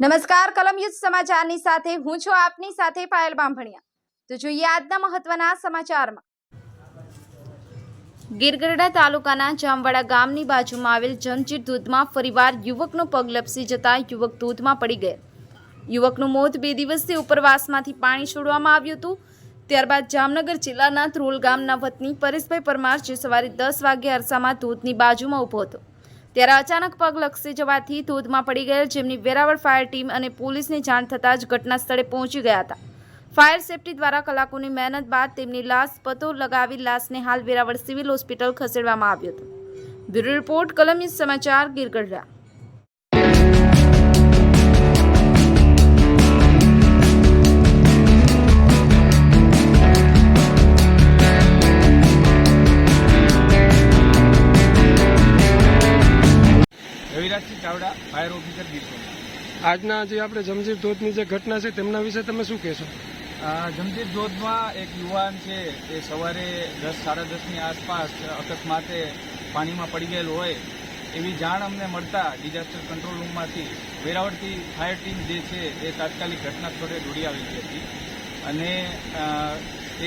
નમસ્કાર કલમ યુદ્ધ સમાચારની સાથે હું છું આપની સાથે પાયલ બામભણિયા। તો જોઈએ આજના મહત્વના સમાચારમાં। ગીરગઢડા તાલુકાના જામવાડા ગામની બાજુમાં આવેલ જંજીર ધોધમાં ફરીવાર યુવકનો પગ લપસી જતા યુવક ધોધમાં પડી ગયો। યુવકનું મોત 2 દિવસથી ઉપરવાસમાંથી પાણી છોડવામાં આવ્યું હતું। ત્યારબાદ જામનગર જિલ્લાના ધ્રોલ ગામના વતની પરેશભાઈ પરમાર જે સવારે 10 વાગ્યે અરસામાં ધોધની બાજુમાં ઊભો હતો ત્યારે અચાનક પગ લપસી જવાથી ધોધમાં પડી ગયેલ, જેમની વેરાવળ ફાયર ટીમ અને પોલીસને જાણ થતાં જ ઘટના સ્થળે પહોંચી ગયા હતા। ફાયર સેફટી દ્વારા કલાકોની મહેનત બાદ તેમની લાશ પતો લગાવી લાશને હાલ વેરાવળ સિવિલ હોસ્પિટલ ખસેડવામાં આવ્યો હતો। બ્યુરો રિપોર્ટ કલમ યુદ્ધ સમાચાર ગીરગઢડા। Ravirajsinh Chavda, fire officer Gir Somnath. આજના જે આપણે જંજીર ધોધની જે ઘટના છે તેમના વિશે તમે શું કહેશો? જંજીર ધોધમાં એક યુવાન છે એ સવારે 10-10:30ની આસપાસ અકસ્માતે પાણીમાં પડી ગયેલો હોય એવી જાણ અમને મળતા ડિઝાસ્ટર કંટ્રોલ રૂમમાંથી વેરાવળથી ફાયર ટીમ જે છે એ તાત્કાલિક ઘટના સ્થળે દોડી આવેલી હતી અને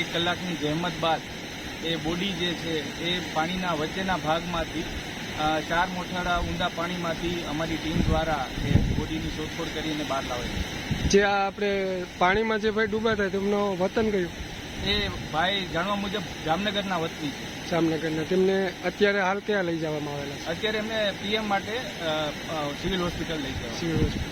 1 કલાકની જહેમત બાદ એ બોડી જે છે એ પાણીના વચ્ચેના ભાગમાંથી 4 મોઠાળા ઊંડા પાણીમાંથી અમારી ટીમ દ્વારા એ બોડીની શોધખોળ કરીને બહાર લાવેલી। જે આ આપણે પાણીમાં જે ભાઈ ડૂબા હતા તેમનો વતન કયું? એ ભાઈ જાણવા મુજબ જામનગરના વતની છે। જામનગરના। તેમને અત્યારે હાલ ક્યાં લઈ જવામાં આવેલા છે? અત્યારે એમને પીએમ માટે સિવિલ હોસ્પિટલ લઈ જવા। Civil hospital.